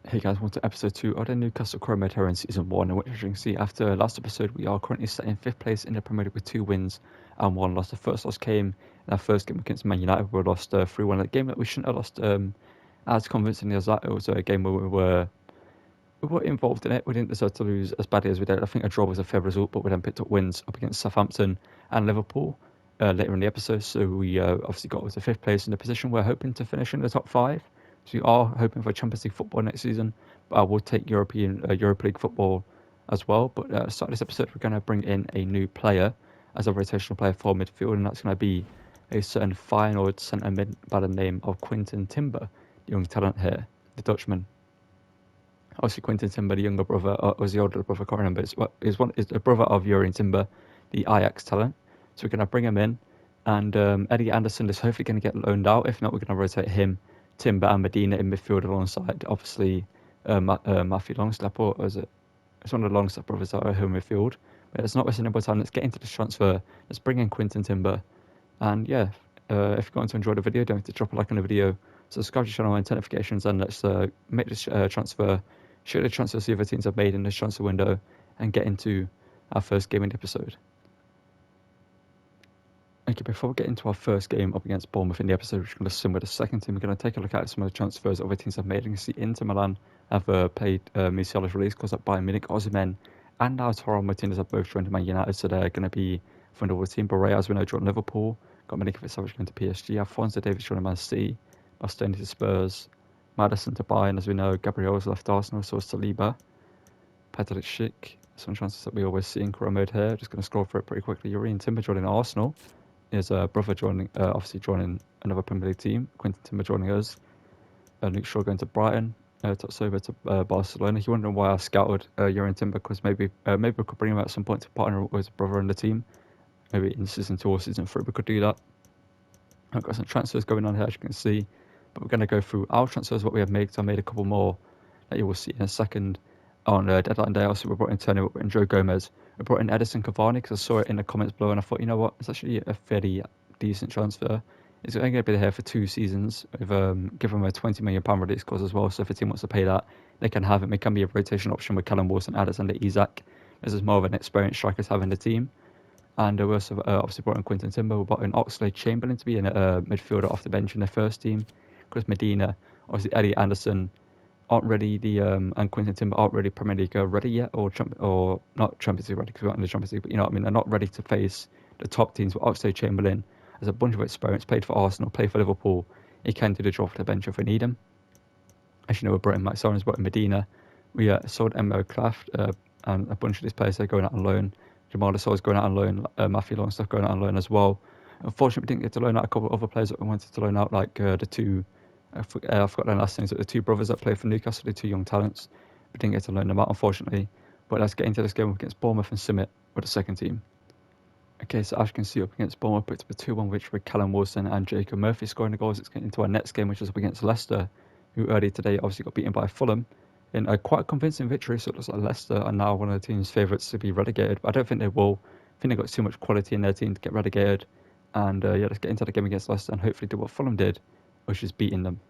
Hey guys, welcome to episode 2 of the Newcastle Chrome here in season 1, in which, as you can see, after last episode, we are currently sat in 5th place in the Premier League with 2 wins and 1 loss. The first loss came in our first game against Man United, where we lost 3-1. A game that we shouldn't have lost as convincingly as that. It was a game where we were involved in it. We didn't deserve to lose as badly as we did. I think a draw was a fair result, but we then picked up wins up against Southampton and Liverpool later in the episode. So we obviously got to 5th place in the position we're hoping to finish in the top 5. So we are hoping for Champions League football next season, but I will take Europa League football as well. But at the start of this episode, we're going to bring in a new player as a rotational player for midfield, and that's going to be a certain Feyenoord centre mid by the name of Quinten Timber, the young talent here, the Dutchman. Obviously, Quinten Timber, the younger brother, was the older brother, I can't remember. Is the brother of Jurien Timber, the Ajax talent. So we're going to bring him in, and Eddie Anderson is hopefully going to get loaned out. If not, we're going to rotate him, Timber and Medina in midfield alongside, obviously, Matthew Longstaff, or is it? It's one of the Longstaff brothers that are home midfield. But it's not wasting any time. Let's get into this transfer. Let's bring in Quinten Timber. And yeah, if you're going to enjoy the video, don't forget to drop a like on the video, subscribe to the channel and turn notifications, and let's make this transfer, show the transfers the other teams have made in this transfer window, and get into our first game in the episode. Okay, before we get into our first game up against Bournemouth in the episode, which is going to sim with the second team, we're going to take a look at some of the transfers other teams have made. You can see Inter Milan have played Musiala's release, because up Bayern Munich, Osimhen and Lautaro Martinez have both joined Man United, so they're going to be from the team. Borré, as we know, joined Liverpool. Got Milinkovic-Savic going to PSG. Alphonso Davies joining Man City. Bastoni to Spurs. Maddison to Bayern, as we know. Gabriel's left Arsenal, so is Saliba. Petr Cech, some transfers that we always see in career mode here. Just going to scroll through it pretty quickly. Jurien Timber joining Arsenal. His brother joining another Premier League team. Quinten Timber joining us. Luke Shaw going to Brighton. Tatsoba to Barcelona. If you're wondering why I scouted Jurien Timber, because maybe we could bring him at some point to partner with his brother in the team. Maybe in season 2 or season 3 we could do that. I've got some transfers going on here, as you can see. But we're going to go through our transfers, what we have made. So I made a couple more that you will see in a second. On deadline day, also we brought in Tony, we brought in Joe Gomez, we brought in Edison Cavani, because I saw it in the comments below and I thought, you know what, it's actually a fairly decent transfer. It's only going to be there for 2 seasons. We've given him a £20 million release clause as well, so if a team wants to pay that, they can have him. It can be a rotation option with Callum Wilson, Addison, and Isak. This is more of an experienced striker to have in the team. And we also obviously brought in Quinten Timber. We brought in Oxlade-Chamberlain to be a midfielder off the bench in the first team. Chris Medina, obviously Eddie Anderson aren't ready. And Quinten Timber aren't really Premier League ready yet, or not Champions League ready, because we're not in the Champions League. But you know what I mean? They're not ready to face the top teams. But Oxlade-Chamberlain has a bunch of experience. Played for Arsenal, played for Liverpool. He can do the job for the bench if we need him. As you know, we're brought in Mike Sorens, brought in Medina. We sold Emmo Kraft, and a bunch of these players are going out on loan. Jamal Lasso's going out on loan, Matthew Longstaff going out on loan as well. Unfortunately, we didn't get to loan out a couple of other players that we wanted to loan out, like the two, I forgot their last names, but the 2 brothers that play for Newcastle, the 2 young talents. We didn't get to loan them out, unfortunately. But let's get into this game against Bournemouth and sim it with the second team. Okay, so as you can see, up against Bournemouth, picked up a 2-1 victory with Callum Wilson and Jacob Murphy scoring the goals. It's getting into our next game, which is up against Leicester, who earlier today obviously got beaten by Fulham in a quite convincing victory. So it looks like Leicester are now one of the team's favourites to be relegated, but I don't think they will. I think they've got too much quality in their team to get relegated. And yeah, let's get into the game against Leicester and hopefully do what Fulham did, which is beating them.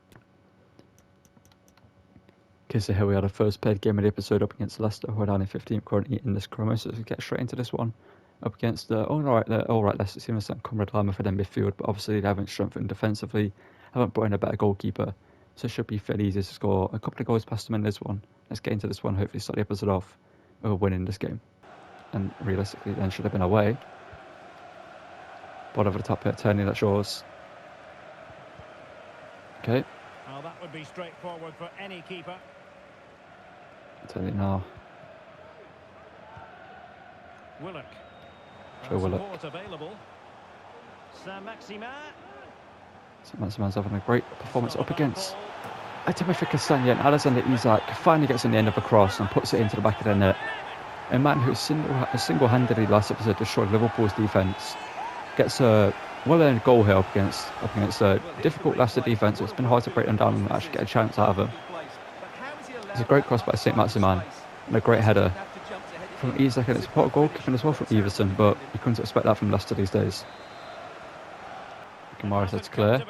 Okay, so here we are, the first played game of the episode up against Leicester, who are down in 15th currently in this chromo. So let's get straight into this one up against the all right Leicester team. It's Conrad Lama for them midfield, but obviously they haven't strengthened defensively, haven't brought in a better goalkeeper. So it should be fairly easy to score a couple of goals past them in this one. Let's get into this one, hopefully start the episode off with a win in this game. And realistically then should have been away. Ball over the top here, Tony, that's yours. Okay. Well, that would be straightforward for any keeper. Tony now. Willock. Joe Willock. Support available. Saint-Maximin. Saint-Maximin's having a great performance up against Timothy Castagne, and Alexander Isak finally gets on the end of a cross and puts it into the back of the net. A man who single-handedly last episode destroyed Liverpool's defence gets a well-earned goal here up against a difficult Leicester defence. It's been hard to break them down and actually get a chance out of them. It's a great cross by Saint-Maximin and a great header from Isak, and it's part of goalkeeping as well from Everson, but you couldn't expect that from Leicester these days. Kamara says clear.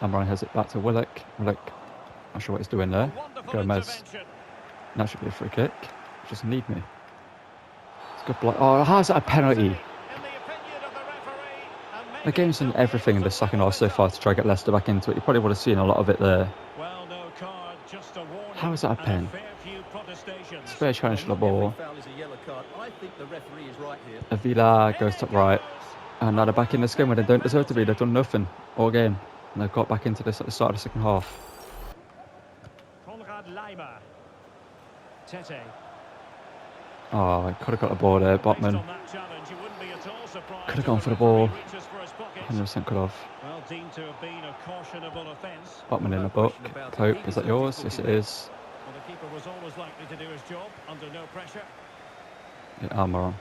Amaran has it back to Willock. Willock Not sure what he's doing there. A wonderful Gomez. intervention. That should be a free kick. Just need me. It's a good block. Oh, how's that a penalty? In the opinion of the referee, and The maybe game's done they'll be everything in able the to second level half so this far up. to try to get Leicester back into it. You probably would have seen a lot of it there. Well, no card, just a warning. How is that a and pen? fair few protestations. It's a fair challenge for the Not every ball. foul is a yellow card. I think the referee is right here. Avila Here goes it top right. goes. And now they're back in this game where they don't deserve to be. They've done nothing all game. And they've got back into this at the start of the second half. Konrad Leimer. Tete. Oh, could have got the ball there. Based Botman on that challenge, you wouldn't be at all surprised could have if gone the for the ball. referee reaches for his pocket. 100% could have. Well, deemed to have been a cautionable offence. Botman in the book. Pope, is that yours? Yes, it is. Well, the keeper was always likely to do his job under no pressure. Get armour on.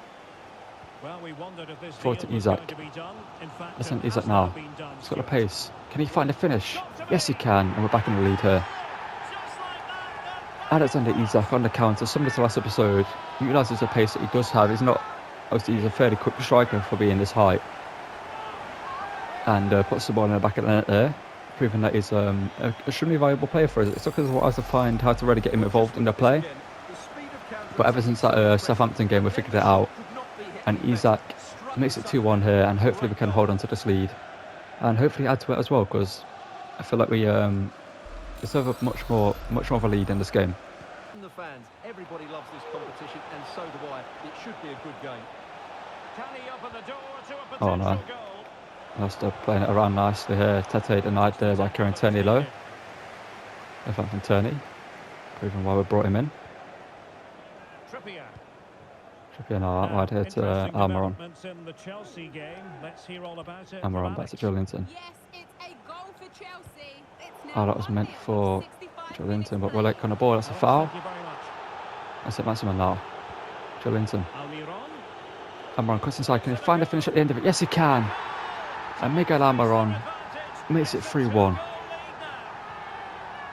Well, we wondered if this Forward deal to was Isak. going to be done. In fact, Listen, it Isak has now. been done, He's got the Stuart. pace. Can he find a finish? Yes, he can. And we're back in the lead here. Just like that, Alexander Isak on the counter. Similar to last episode. He realises the pace that he does have. He's not... Obviously, he's a fairly quick striker for being this height. And puts the ball in the back of the net there. Proving that he's a extremely valuable player for us. It took us a while to find how to really get him involved in the play. But ever since that Southampton game, we figured it out. And Isak makes it 2-1 here, and hopefully we can hold on to this lead. And hopefully add to it as well, because I feel like we deserve a much more of a lead in this game. The fans, everybody loves this competition, and so do I. It should be a good game. can he open the door to a Oh, potential no. goal? Leicester playing it around nicely here. Tete denied there by Kieran Tierney low. Left hand from Tierney. Proving why we brought him in. Trippier. Trippier now out wide here to Interesting Almiron. developments in the Chelsea game. Let's hear all about it. Almiron from back to Alex. Joelinton. Yes, it's a goal for Chelsea. It's Oh, now that was meant 1-0 for with 65 Joelinton, minutes but we're played. like on the ball. That's a Alex, foul. thank you very much. That's it, Maximin now. Joelinton. Almiron. Almiron cuts inside. Can he find a finish at the end of it? Yes, he can. And Miguel Almiron makes it 3-1.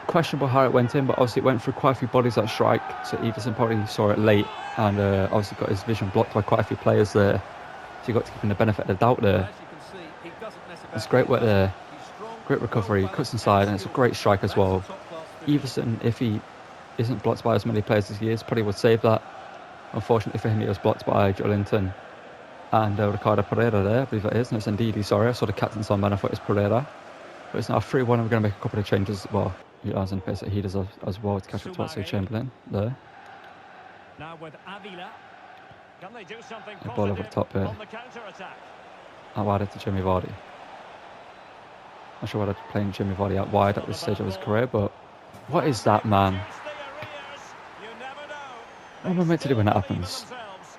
Questionable how it went in, but obviously it went through quite a few bodies that strike. So Everson probably saw it late and obviously got his vision blocked by quite a few players there. So he got to give him the benefit of the doubt there. As you can see, he doesn't mess about. It's great work there. He's strong, Great recovery. well-balanced, Cuts inside, and it's a great strike as well. That's a top-class finish. Everson, if he isn't blocked by as many players as he is, probably would save that. Unfortunately for him, he was blocked by Joelinton and Ricardo Pereira there, I believe it is. And it's indeed, sorry, I saw the captain's on man, I thought it was Pereira. But it's now 3-1, and we're going to make a couple of changes. Well, utilise the pace that he does as well to catch up to Oxlade Chamberlain there. Now with Avila. Can they do something The ball over the positive top here. on the counter-attack? Out wide to Jamie Vardy. Not sure whether playing Jamie Vardy out wide at this stage of his career, but what is that, man? Chase the arrears. You never know. What am I meant to do when that They still believe in happens? themselves.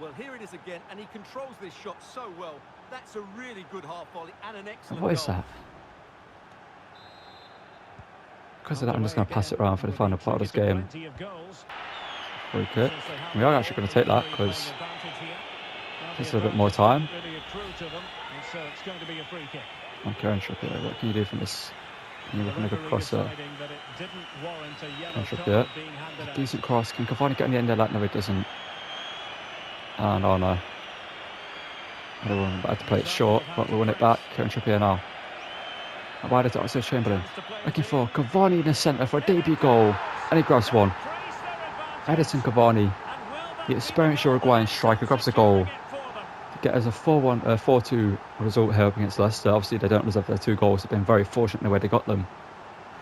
Well, here it is again, and he controls this shot so well. That's a really good half volley and an excellent What is goal. that? Because of that, I'm just going to pass it around for the final part of this game. Plenty of goals. Free kick. We are actually going to take that because it's a bit more time. Okay, Aaron Trippier, what can you do from this? Can you look in a good cross there? Aaron Trippier. Decent cross. Can Cavani get in the end of that? No, he doesn't. Oh, no. Everyone had to play it short, but we won it back. Kieran Trippier now. Wide to Oxlade Chamberlain. Looking for Cavani in the centre for a debut goal. And he grabs one. Edison Cavani, the experienced Uruguayan striker, grabs the goal to get us a 4-2 result here up against Leicester. Obviously, they don't deserve their 2 goals. They've been very fortunate in the way they got them,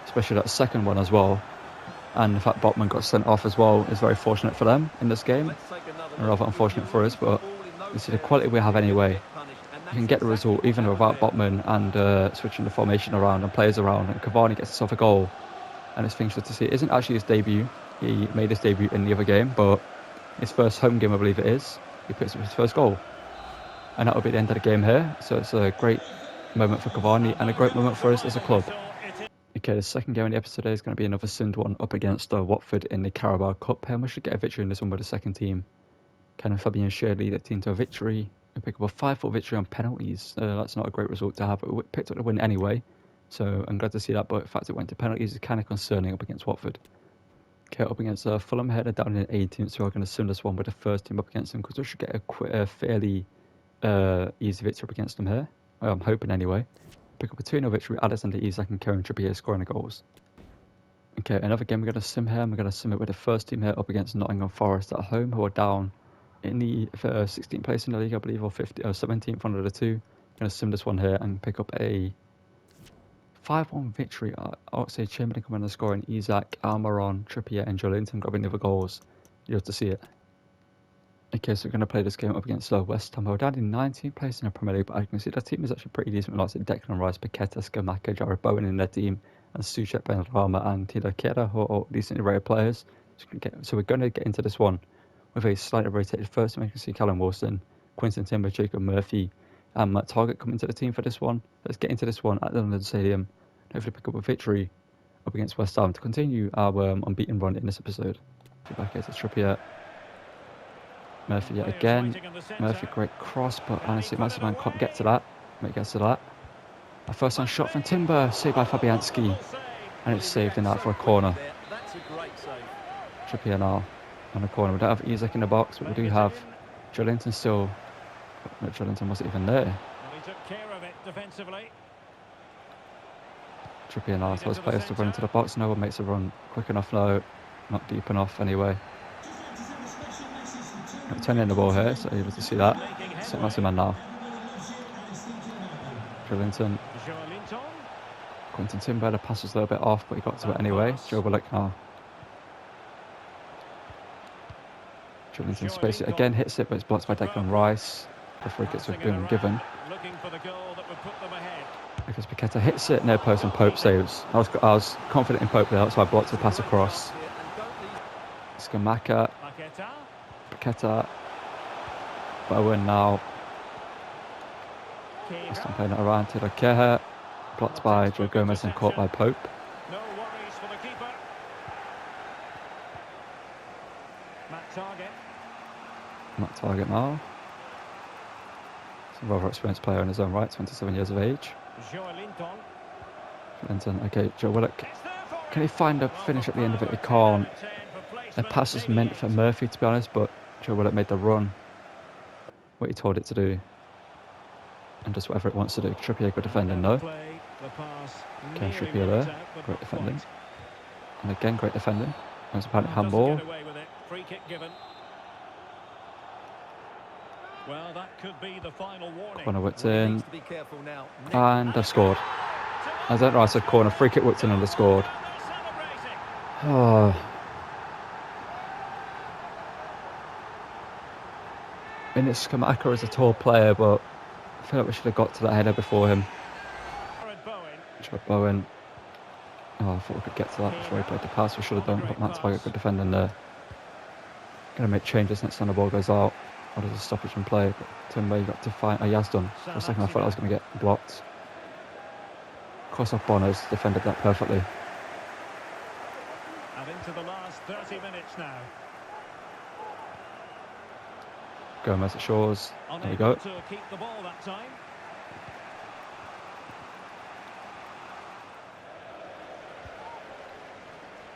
especially that second one as well. And the fact Botman got sent off as well is very fortunate for them in this game. Let's take another And rather unfortunate for us, but you see the quality we have anyway. You can get the result even without Botman and switching the formation around and players around. And Cavani gets himself a goal. And it's things to see. It isn't actually his debut. He made his debut in the other game, but his first home game, I believe it is, he puts up his first goal. And that will be the end of the game here. So it's a great moment for Cavani and a great moment for us as a club. Okay, the second game in the episode today is going to be another Sund one up against Watford in the Carabao Cup. And we should get a victory in this one with the second team. Ken and Fabian shared lead the team to a victory. We pick up a 5-4 victory on penalties. That's not a great result to have, but we picked up the win anyway. So I'm glad to see that, but the fact it went to penalties is kind of concerning up against Watford. Okay, up against Fulham here, they're down in 18th, so we're going to send this one with the first team up against them because we should get a fairly easy victory up against them here. Well, I'm hoping anyway. Pick up a 2-0 victory with Alexander Isak and Kieran Trippier scoring the goals. Okay, another game we're going to sim here. We're going to sim it with the first team here up against Nottingham Forest at home, who are down in the 16th place in the league, I believe, or 17th under the two. Going to sim this one here and pick up a 5-1 victory. Oxlade Chamberlain coming on the score, and Isak, Almiron, Trippier and Joelinton grabbing the other goals. You have to see it. Okay, so we're going to play this game up against West Ham. We're down in 19th place in the Premier League, but I can see that team is actually pretty decent. Like Declan Rice, Paqueta, Scamacca, Jared Bowen in their team, and Soucek, Benrahma and Tilo Kehrer, who are all decently rated players. So we're going to get into this one with a slightly rotated first team. You can see Callum Wilson, Quinton Timber, Jacob Murphy, and Matt Targett coming to the team for this one. Let's get into this one at the London Stadium. Hopefully pick up a victory up against West Ham to continue our unbeaten run in this episode. Back here to Trippier. Murphy yet again. Murphy, great cross, but honestly, Maximan can't get to that. Make gets to that. A first time shot from Timber, saved by Fabianski, and it's saved in that for a corner. Trippier now on the corner. We don't have Isak in the box, but we do have Joelinton still. No, Joelinton wasn't even there. He took care of it defensively. Trippier now, so his players to run into the box. No one makes a run quick enough, though. Not deep enough, anyway. Turning in the ball here, so you're able to see that. St. Maximan now. Joelinton. Quinton Timber, the pass was a little bit off, but he got to it anyway. Joe Willock now. Joelinton space it again, hits it, but it's blocked by Declan Rice. The free kicks have been given. Because Paqueta hits it, near post, and Pope saves. I was confident in Pope there, that's why I blocked the pass across. Scamacca. Paqueta, Bowen now. Just playing it around to Kehrer, blocked by Joe Gomez and caught by Pope. No worries for the keeper. Matt Targett now. He's a rather experienced player in his own right, 27 years of age. Joelinton, okay, Joe Willock. Can he find a finish at the end of it? He can't. The pass is meant for Murphy, to be honest, but Joe Willock made the run what he told it to do, and just whatever it wants to do. Trippier, good defending though. Okay, Trippier there, great defending, and again great defending. There's apparently handball. Well, that could be the final warning. Corner whipped in, and they've scored. I don't know, I said corner, free kick whipped in and they've scored. Oh. I mean, it's Scamacca as a tall player, but I feel like we should have got to that header before him. Jared Bowen. Oh, I thought we could get to that before he played the pass. We should have done, but Matt Targett good defending there. Going to make changes next time the ball goes out. Or does a stoppage in play? But Timber, you got to find. Oh, he has done. For a second, I thought I was going to get blocked. Cross off Bonner's defended that perfectly. And into the last 30 minutes now. Gomez at Shaw's. There we go. To keep the ball that time.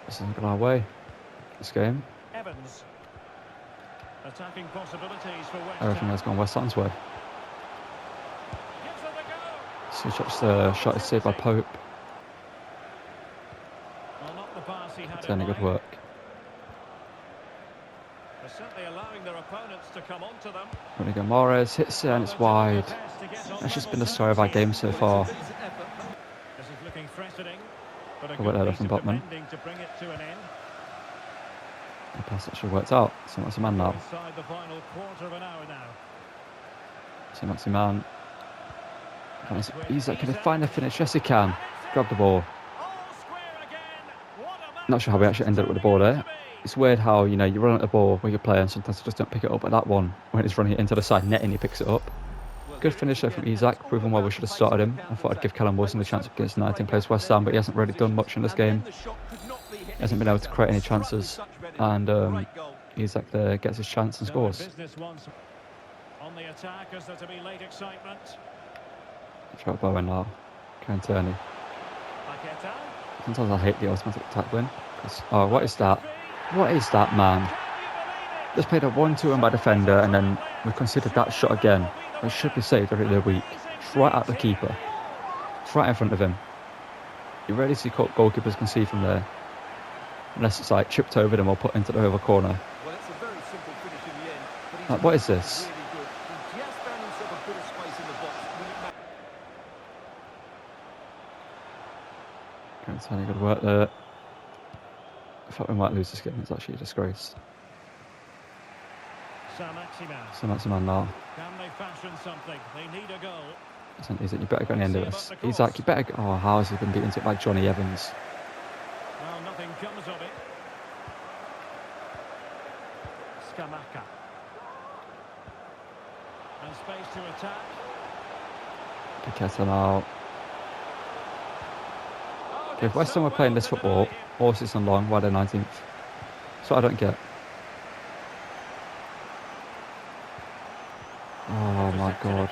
This isn't going our way. This game. Evans. Attacking possibilities for West Everything Ham. has gone West Ham's way. Gives it a go. Soucek's shot is saved by Pope. Well, not the pass he had It's in only good mind. work. They're certainly allowing their opponents to come onto them. Rudiger Mahrez hits it and it's wide. That's just been the story of our game so far. This is looking threatening, but a Good work good there piece from of Botman. defending to bring it to an end. The pass actually worked out. So that's a man now. Inside the final quarter of an hour now. So Maximan. Isak, can he find the finish? Yes, he can. Grab the ball. All square again. What a match Not sure how we actually ended up with the ball there. It's weird how, you know, you run at the ball with your player and sometimes you just don't pick it up. But that one, when it's running it into the side net and he picks it up. Good finish there from Isak, proving why we should have started him. I thought I'd give Callum Wilson a chance against 19th place West Ham, but he hasn't really done much in this game. He hasn't been able to create any chances. And Isak there gets his chance and scores. On the attack, is there to be late excitement? Jared Bowen now. Kieran Tierney. Paqueta. Sometimes I hate the automatic tackling. Oh, what is that? What is that, man? Just played a 1-2 on my defender and then we considered that shot again. It should be saved every other week. It's right at the keeper. It's right in front of him. You rarely see goalkeepers can see from there. Unless it's like chipped over them or put into the over corner. Well, it's a very simple finish in the end. But he's Like, what is this? really good. He just found himself a bit of space in the box. Tiny good work there. I thought we might lose this game. It's actually a disgrace. Saint-Maximin now. Can they fashion something? They need a goal. Isaac, you better go on the end of this. Isaac, you better go. Oh, how has he been beaten to it by Johnny Evans? Well, nothing comes of it. Scamacca. And space to attack. Paqueta now. Okay, if West Ham were playing this football all season long, why they're 19th? That's what I don't get. Oh my god.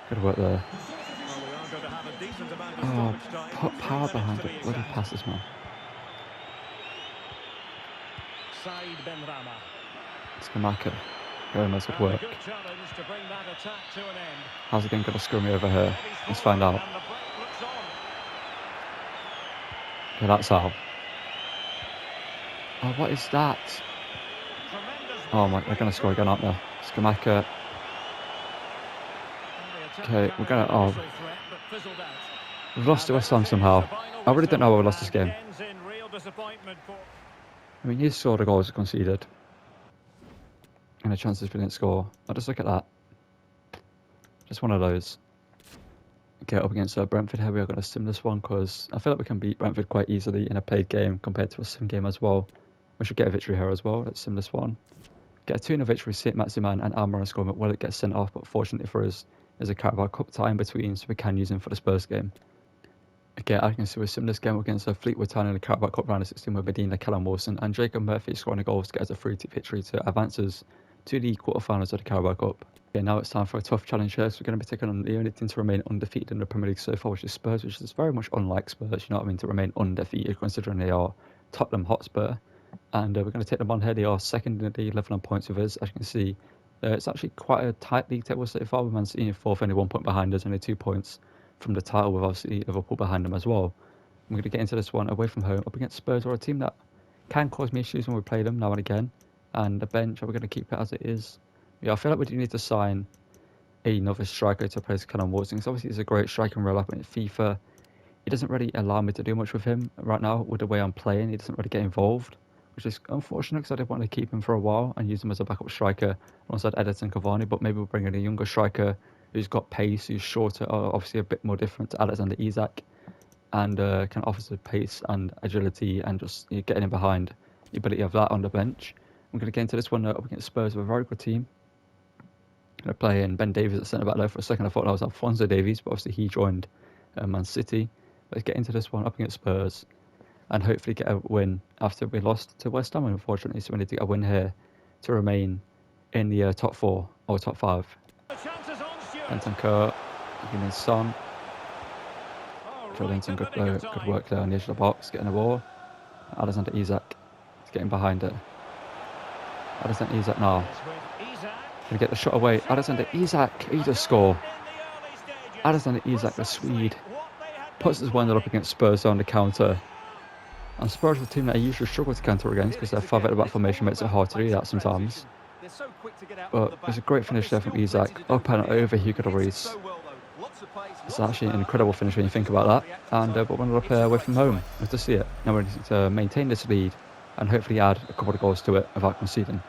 Good work there. Oh, put power behind it. Bloody passes, man. Scamacca. Very nice good work. How's he going to screw me over here? Let's find out. Okay, that's how. Oh, what is that? Oh my, they're going to score again, aren't they? Scamacca. Okay, we're going to... Oh. We've lost to West Ham somehow. I really don't know how we lost this game. I mean, you saw the goals conceded. And the chances we didn't score. I'll just look at that. Just one of those. Okay, up against Brentford here, we are going to sim this one because I feel like we can beat Brentford quite easily in a played game compared to a sim game as well. We should get a victory here as well. Let's sim this one. Get a 2-0 victory, Saint-Maximin and Almiron score. Well, it gets sent off, but fortunately for us, there's a Carabao Cup tie in between, so we can use him for the Spurs game. Okay, I can see we sim this game against Fleetwood Town in the Carabao Cup round of 16 with Medina, Callum Wilson and Jacob Murphy scoring the goals to get us a 3-2 victory to advance us to the quarterfinals of the Carabao Cup. Okay, now it's time for a tough challenge here. So we're going to be taking on the only team to remain undefeated in the Premier League so far, which is Spurs, which is very much unlike Spurs, you know what I mean, to remain undefeated considering they are Tottenham Hotspur. And we're going to take them on here. They are second in the league, level on points with us. As you can see, it's actually quite a tight league table so far, with Man City in fourth, only 1 point behind us, only 2 points from the title, with obviously Liverpool behind them as well. I'm going to get into this one away from home up against Spurs, or a team that can cause me issues when we play them now and again. And the bench, we're going to keep it as it is. Yeah, I feel like we do need to sign another striker to replace Callum Wilson, because obviously he's a great striker in real life, but in FIFA, it doesn't really allow me to do much with him right now with the way I'm playing. He doesn't really get involved, which is unfortunate because I did want to keep him for a while and use him as a backup striker alongside Ederson Cavani, but maybe we'll bring in a younger striker who's got pace, who's shorter, obviously a bit more different to Alexander Isak, and can offer the pace and agility and just getting in behind the ability of that on the bench. I'm going to get into this one up against Spurs with a very good team. Going to play in Ben Davies at centre-back there. For a second I thought that was Alphonso Davies, but obviously he joined Man City. Let's get into this one up against Spurs and hopefully get a win after we lost to West Ham, unfortunately. So we need to get a win here to remain in the top 4 or top 5. Bentancur, Heung-min Son. Joelinton, good work there on the edge of the box, getting the ball. Alexander Isak is getting behind it. Alexander Isak now. Gonna get the shot away. Alexander Isak, he does score. Alexander Isak, the Swede, puts us 1-0 up against Spurs on the counter. And Spurs are a team that I usually struggle to counter against because their 5 at the back formation makes it hard to do that sometimes. But it's a great finish there from Isak, up and over Hugo Lloris. It's actually an incredible finish when you think about that. And but we're up away from home. Good to see it. Now we need to maintain this lead and hopefully add a couple of goals to it without conceding.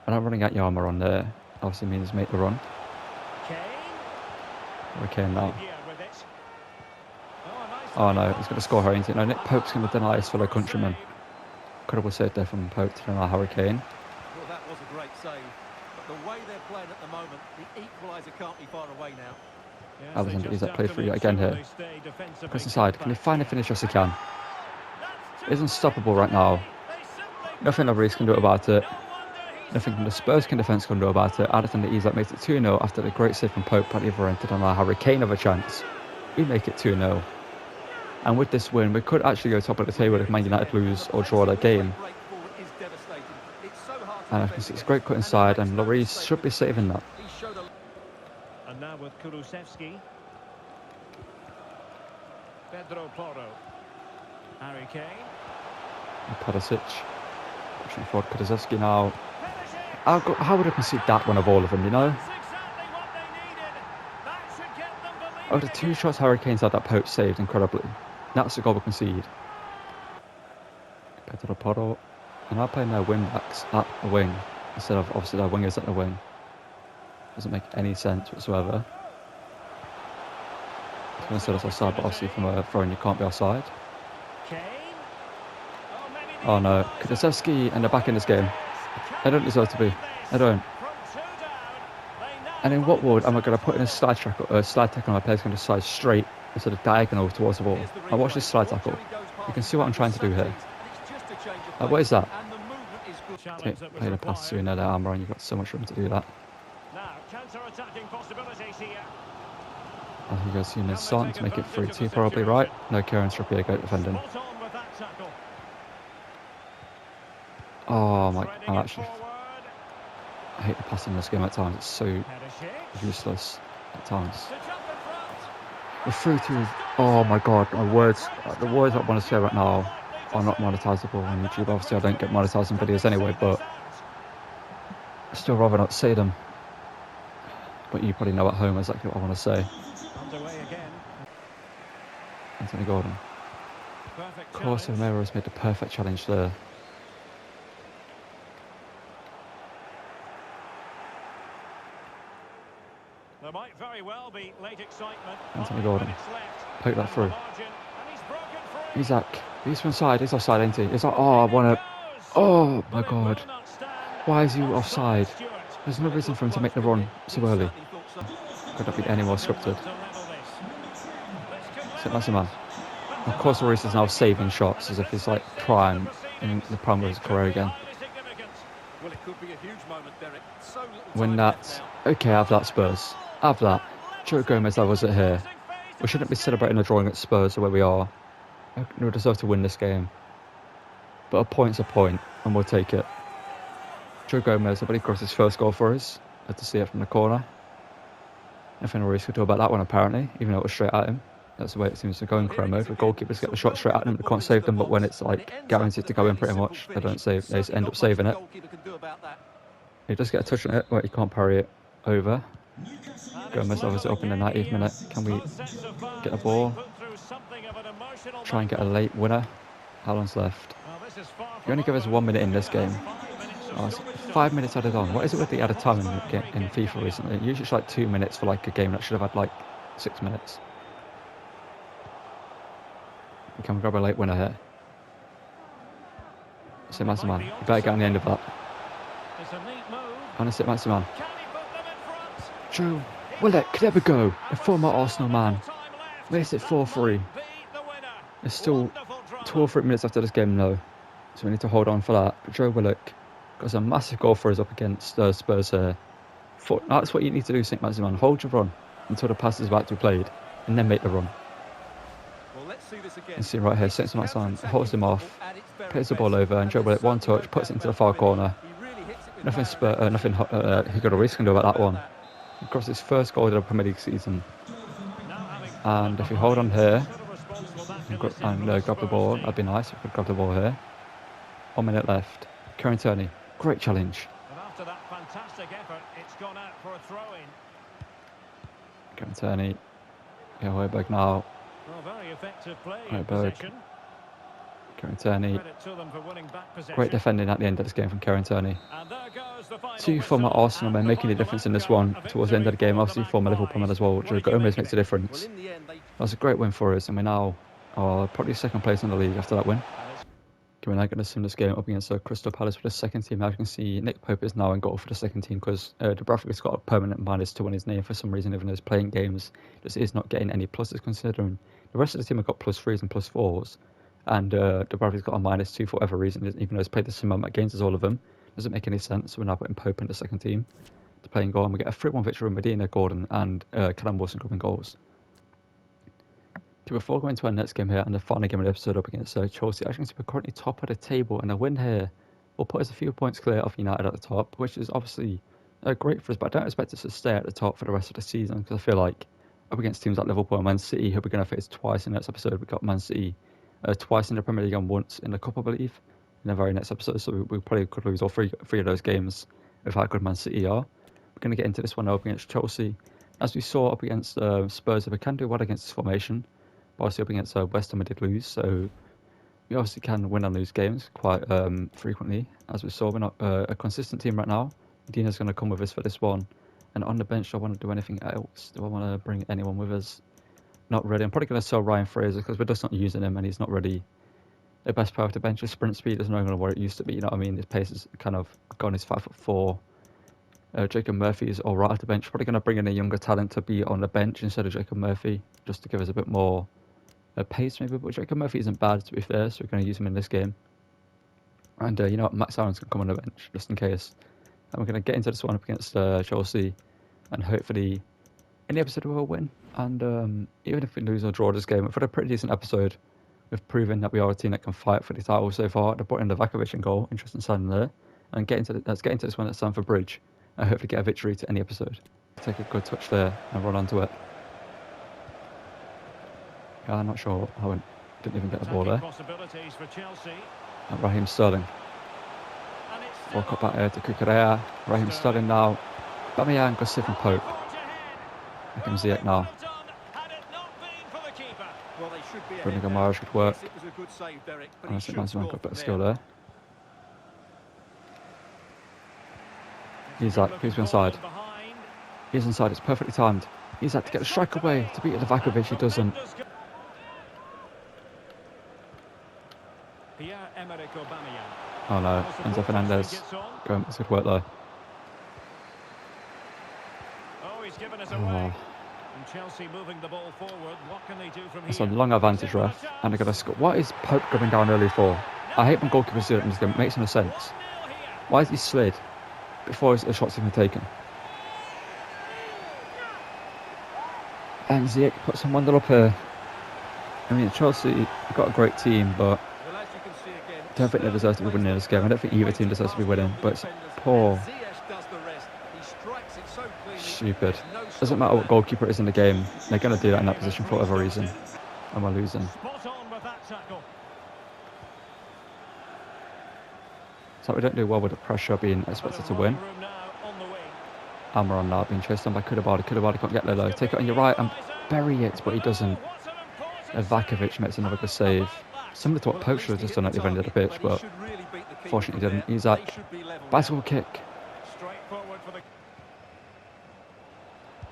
And I'm running at Yarmer on there. Obviously means make the run. Okay now. Oh no, he's going to score Harry Kane. No, Nick Pope's going to deny his fellow countryman. Incredible save there from Pope to deny Harry Kane. Well, that was a great save. But the way they're playing at the moment, the equaliser can't be far away now. Alexander Isak played through again here. Press inside. Can he find a finish? Yes, he can. He's unstoppable right now. Nothing Lloris can do about it. Nothing from the Spurs defence can do about it. Alexander Isak makes it 2-0 after the great save from Pope at the other end to deny Harry Kane of a chance. We make it 2-0. And with this win, we could actually go top of the table if Man United lose or draw that game. And I can see it's a great cut inside, and Lloris should be saving that. He showed a And now with Kulusevski. Pedro Porro. Harry Kane. And Perisic. Pushing forward, Kulusevski now. How would I concede that one of all of them, you know? That's exactly what they needed. That should get them believing. Out of 2 shots Harry Kane's had that poach saved incredibly. That's the goal we concede. Pedro Porro. And now playing their wing backs at the wing instead of obviously their wingers at the wing. Doesn't make any sense whatsoever. Someone said it's offside, but obviously from a throw-in you can't be offside. Kane. Oh no, Kulusevski and they're back in this game. They don't deserve to be. They don't. And in what world am I going to put in a slide tackle on my player's going to slide straight instead of diagonal towards the ball? Now watch this slide tackle. You can see what I'm trying to do here. What is that? Okay, play the pass to another armour and you've got so much room to do that. Now, counter-attacking possibilities here. I think you guys seen this starting to make it 3-2 probably, right? No, Kieran Trippier great defending. Spot on with that tackle. Oh my, Threading it actually, forward. I hate the passing in this game at times. It's so Perisic. useless at times. To jump in front. We're 3-2. Oh my god, my words, the words I want to say right now are not monetisable on YouTube. Obviously, I don't get monetising videos anyway, but I'd still rather not say them. But you probably know at home exactly what I want to say. Underway again. Anthony Gordon. Perfect Of course, challenge. Romero has made the perfect challenge there. There might very well be late excitement. Anthony 5 Gordon. minutes left. Poke that And through. the margin, and he's broken free. Isaac. He's offside. He's offside, ain't he? He's like, oh, I want to. Oh my god. Why is he offside? There's no reason for him to make the run so early. Could not be any more scripted. So that's a man. Of course, Lloris is now saving shots as if he's like prime in the prime of his career again. Well, it could be a huge moment, Derek. So little Win time that. left Okay, have that, Spurs. Have that. Joe Gomez levels it here. We shouldn't be celebrating a drawing at Spurs the way we are. We deserve to win this game. But a point's a point, and we'll take it. Joe Gomez, I believe, got his first goal for us. Had to see it from the corner. Nothing Lloris could do about that one, apparently, even though it was straight at him. That's the way it seems to go in career mode. The goalkeepers get the shot straight at them, they can't save them, but when it's like guaranteed to go in pretty much, they don't save. They just end up saving it. He does get a touch on it, but he can't parry it over. Gomez levels it up in the 90th minute. Can we get a ball? Try and get a late winner. How long's left? You only give us 1 minute in this game. Oh, it's 5 minutes added on. What is it with the added time in FIFA recently? Usually it's like 2 minutes for like a game that should have had like 6 minutes. Can we grab a late winner here? Sit Maximan. You better get on the end of that. Honestly, Maximan. Joe Willock, there we go. The former Arsenal man. Makes it 4-3. There's still 2 or 3 minutes after this game, though. So we need to hold on for that. But Joe Willock got a massive goal for us up against Spurs here. That's what you need to do, St. Maximan. Hold your run until the pass is about to be played. And then make the run. You can see right here, St. Maximan holds him off. Plays the ball over and Joe Willock, one touch, puts it into the far corner. Nothing Hugo Lloris can do about that one. He got his first goal of the Premier League season. And if we hold on here and grab the ball, that'd be nice if we could grab the ball here. 1 minute left. Kieran Tierney, great challenge. And after that fantastic effort, it's gone out for a throw-in. Kieran Tierney. Yeah, Højbjerg now. Well, very effective play in Højbjerg. possession. Kieran Tierney. Credit to them for winning back possession. Great defending at the end of this game from Kieran Tierney. And there goes the final 2 former whistle, Arsenal men and making a the difference in this final one of towards the end of the victory game. for Obviously, the former Liverpool Magpies. man as well. What do Joe you Gomez make makes a of it? difference. That was a great win for us, and we now are probably second place in the league after that win. Okay, we're now going to sim this game up against Crystal Palace for the second team. As you can see, Nick Pope is now in goal for the second team because Dubravka's got a permanent -2 on his name for some reason, even though he's playing games. Just is not getting any pluses considering the rest of the team have got +3s and +4s. And Dubravka's got a -2 for whatever reason, even though he's played the same amount of games as all of them. Doesn't make any sense. So we're now putting Pope in the second team to play in goal. And we get a 3-1 victory with Medina, Gordon, and Callum Wilson grabbing goals. Okay, before going to our next game here and the final game of the episode up against Chelsea, as you can see, we're currently top of the table, and a win here will put us a few points clear of United at the top, which is obviously great for us, but I don't expect us to stay at the top for the rest of the season, because I feel like up against teams like Liverpool and Man City, who we're going to face twice in the next episode. We've got Man City twice in the Premier League and once in the Cup, I believe, in the very next episode, so we probably could lose all three of those games with how good Man City are. We're going to get into this one up against Chelsea. As we saw up against Spurs, we can do well against this formation, but obviously up against West Ham we did lose, so we obviously can win and lose games quite frequently. As we saw, we're not a consistent team right now. Dina's going to come with us for this one. And on the bench, do I want to do anything else? Do I want to bring anyone with us? Not really. I'm probably going to sell Ryan Fraser because we're just not using him and he's not really the best player off the bench. His sprint speed is no longer what it used to be, you know what I mean? His pace has kind of gone. He's 5'4". Jacob Murphy is alright off the bench. Probably going to bring in a younger talent to be on the bench instead of Jacob Murphy, just to give us a bit more pace maybe. But Jacob Murphy isn't bad, to be fair, so we're going to use him in this game. And you know what, Max Aaron's going to come on the bench just in case. And we're going to get into this one up against Chelsea, and hopefully in the episode we'll win. And even if we lose or draw this game, we've had a pretty decent episode. We've proven that we are a team that can fight for the title so far. They brought in Livakovic in goal, interesting signing there. And let's get into this one at Stamford Bridge and hopefully get a victory to any episode. Take a good touch there and run onto it. Yeah, I'm not sure how it didn't even get the ball there. And Raheem Sterling. Walk up back here to Kukurea. Raheem Sterling now. Aubameyang, Gusif and Pope. Here comes Ziyech now. Bruno Guimaraes, good work. And I think Man's got a bit of skill there. Isak, who's inside? He's inside, it's perfectly timed. Isak to get the strike away to beat Livakovic, he doesn't. Oh no, Enzo Fernandez. It's good work though. Oh. Chelsea moving the ball forward. What can they do from That's here? a long advantage, ref. And they're going to score. What is Pope going down early for? I hate when goalkeepers do it in this game. It makes no sense. Why is he slid before the shot's even taken? And Ziyech puts him 1-0 up here. I mean, Chelsea have got a great team, but I don't think they deserve to be winning this game. I don't think either team deserves to be winning, but it's poor. Stupid. Doesn't matter what goalkeeper it is in the game, they're going to do that in that position for whatever reason, and we're losing. So we don't do well with the pressure being expected to win. Almiron now being chased on by Koulibaly. Koulibaly can't get there though. Take it on your right and bury it, but he doesn't. Livakovic makes another good save. Similar to what Pope should have just done at the end of the pitch, but fortunately he didn't. Isak, bicycle kick.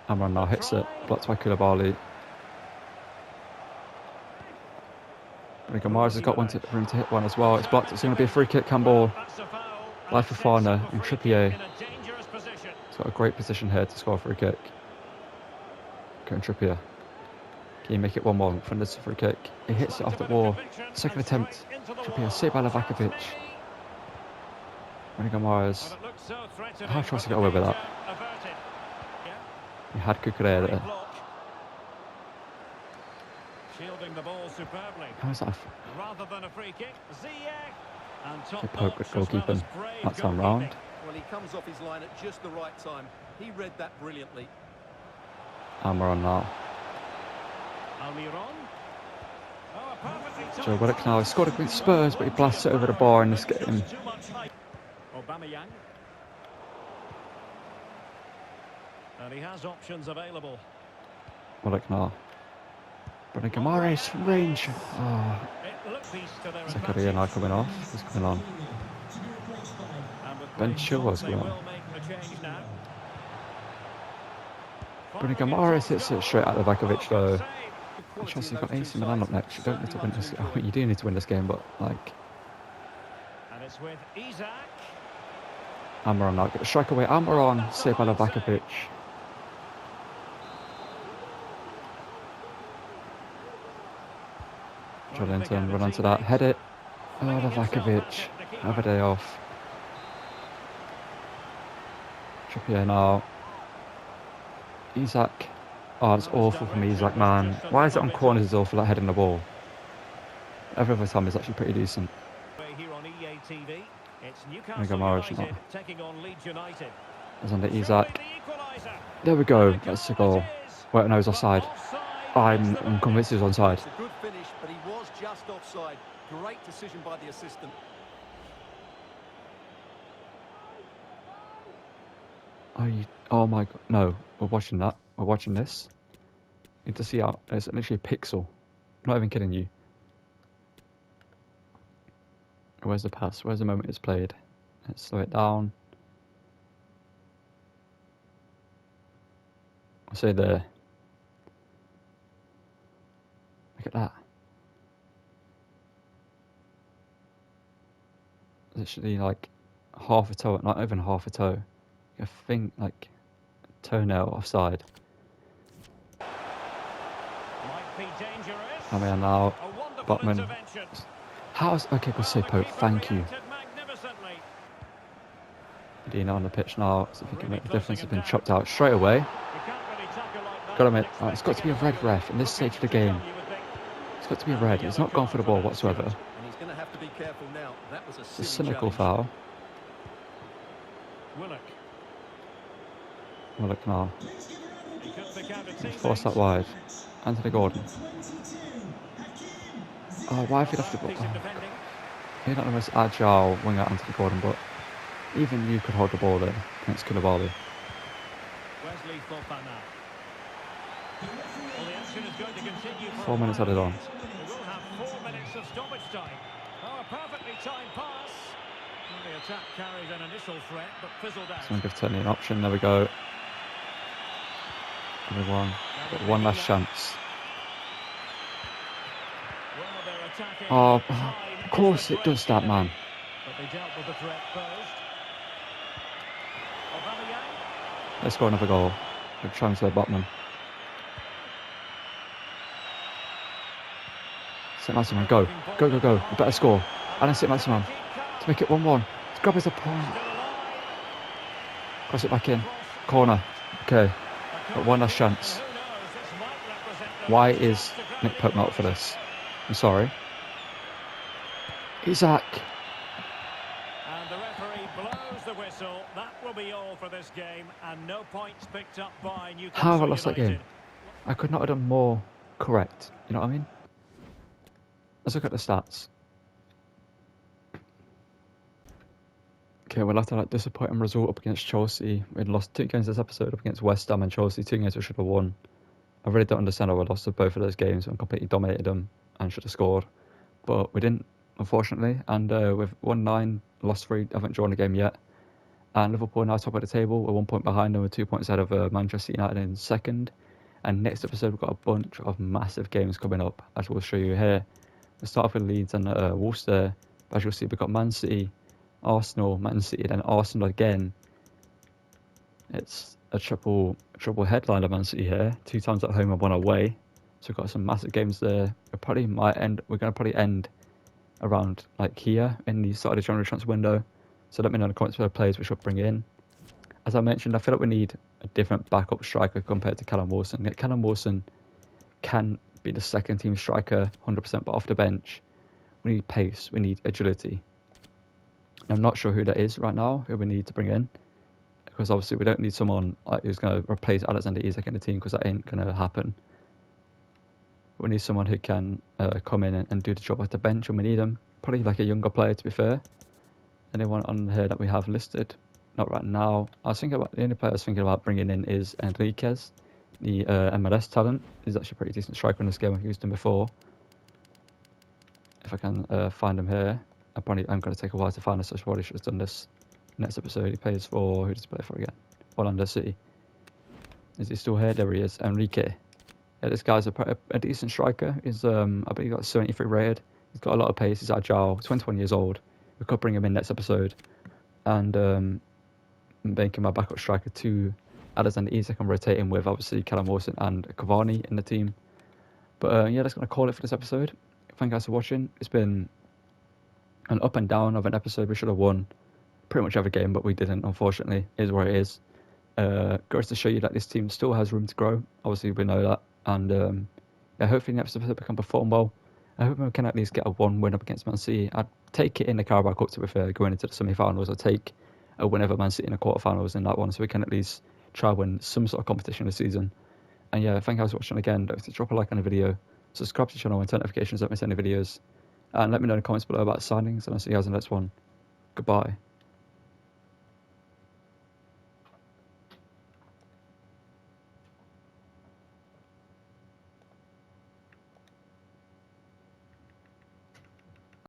Almiron now hits it, blocked by Koulibaly. Guimaraes has got room to hit one as well. It's blocked. It's going to be a free kick, handball. Life for Fafana and Trippier. He's got a great position here to score a free kick. Going Trippier. Can you make it one more? From this free kick. He hits it off the wall. Second attempt. Trippier saved by Livakovic. Guimaraes. How Chelsea got away with that? He had Kukurea there. Shielding the ball superbly. How is that? Rather than a free kick, Ziyech. Good Pope, good goalkeeping. That's on round. Well, he comes off his line at just the right time. He read that brilliantly. Almiron now. Joe Willock now. He scored against Spurs, but he blasts it over the bar in this game. Aubameyang. And he has options available. Willock now. Bruno Guimaraes from range. Oh. Zakaria now coming off. He's coming on. Ben Chilwell's going on. Bruno Guimaraes hits it straight at Livakovic though. Chelsea got AC Milan up next. You don't need to win this. I mean, you do need to win this game, but like. And it's with Isak. Almiron now. Get the strike away. Almiron saved by Livakovic. Joelinton run onto that. Head it. Oh, Livakovic. Have a day off. Trippier now. Isak. Oh, that's awful from Isak, man. Why is it on corners is awful, like heading the ball? Every other time is actually pretty decent. Here on EA TV, It's There we Newcastle go, Marriage United now. taking on Leeds United. It's under Surely Isaac. the equaliser. There we go. And That's the goal goal. it is. Wait, no, he's But offside. offside I'm is the convinced he's verdict. onside. It's a good finish, but he was just offside. Great decision by the assistant. Oh my god. No, we're watching that. We're watching this. Need to see how. It's literally a pixel. I'm not even kidding you. Where's the pass? Where's the moment it's played? Let's slow it down. I'll say there. Look at that. Literally like half a toe, not even half a toe. I think like toenail offside. Might be dangerous. I mean now, A wonderful Botman. intervention. How's okay? Good save, Pope. Thank you. Magnificently. Dina on the pitch now. So if he can Really make the difference, closing has been him chopped down. out straight away. You can't really tackle like that Got him and it. It's got to be a red ref in this stage of the game. It's got to be a red. He's not gone for the ball whatsoever. And he's going to have to be careful now. That was a It's a silly cynical challenge. foul. Willock. Well, look now. He could pick out a teammate. Force that wide. Anthony Gordon. Oh, why have you left the ball? Piece of Oh, defending. you're not the most agile winger, Anthony Gordon, but even you could hold the ball there against Koulibaly. Wesley Fofana. Well, the action is going to continue for 4 minutes added on. We will have 4 minutes of stoppage time. Oh, a perfectly timed pass. Well, the attack carried an initial threat, but fizzled out. So I'm going to give Tony an option. There we go. Everyone. Got one last chance. Well, they're attacking. Oh, Time of course is it does that, man. But they dealt with the threat posed. Aubameyang. Let's score another goal. We'll transfer Botman. St. Maximin, go. Go, go, go. You better score. And then St. Maximin to make it 1-1. Let's grab us a point. Cross it back in. Corner. Okay. Got one last chance. Why is Nick Pope not for this? I'm sorry. Isaac. And the referee blows the whistle. That will be all for this game, and no points picked up by Newcastle How have I lost that United. game? I could not have done more correct. You know what I mean? Let's look at the stats. Okay, we'll have to that disappointing result up against Chelsea. We'd lost 2 games this episode up against West Ham and Chelsea. 2 games we should have won. I really don't understand how we lost to both of those games and completely dominated them and should have scored. But we didn't, unfortunately. And we've won 9, lost 3, haven't drawn a game yet. And Liverpool now top of the table. We're 1 point behind them. We're 2 points ahead of Manchester United in second. And next episode, we've got a bunch of massive games coming up, as we'll show you here. We'll start off with Leeds and Worcester. As you'll see, we've got Man City, Arsenal, Man City, then Arsenal again. It's a triple headline of Man City here. 2 times at home and 1 away. So we've got some massive games there. We're going to probably end around like here in the start of the January transfer window. So let me know in the comments for the players we should bring in. As I mentioned, I feel like we need a different backup striker compared to Callum Wilson. Callum Wilson can be the second team striker 100%, but off the bench, we need pace, we need agility. I'm not sure who that is right now, who we need to bring in, because obviously we don't need someone like who's going to replace Alexander Isak in the team, because that ain't going to happen. We need someone who can come in and do the job at the bench when we need them. Probably like a younger player, to be fair. Anyone on here that we have listed? Not right now. The only player I was thinking about bringing in is Enriquez, the MLS talent. He's actually a pretty decent striker in this game. I've used him before. If I can find him here. I'm going to take a while to find this, so I probably should have done this next episode. He plays for, who does he play for again? Orlando City. Is he still here? There he is, Enrique. Yeah, this guy's a decent striker. He's I bet he got 73 rated. He's got a lot of pace. He's agile. 21 years old. We could bring him in next episode, and make him my backup striker to Alexander Isak and rotate him with obviously Callum Wilson and Cavani in the team. But yeah, that's going to call it for this episode. Thank you guys for watching. It's been an up and down of an episode. We should have won pretty much every game, but we didn't, unfortunately. It is where it is. Goes to show you that this team still has room to grow. Obviously, we know that. And yeah, hopefully next episode we can perform well I hope we can at least get a 1 win up against Man City. I'd take it in the Carabao Cup, to be fair, going into the semi-finals. I'd take a win over Man City in the quarter-finals in that one, so we can at least try win some sort of competition this season. And yeah, thank you guys for watching again. Don't forget to drop a like on the video, subscribe to the channel and turn notifications, don't miss any videos. And let me know in the comments below about signings, and I'll see you guys in the next one. Goodbye.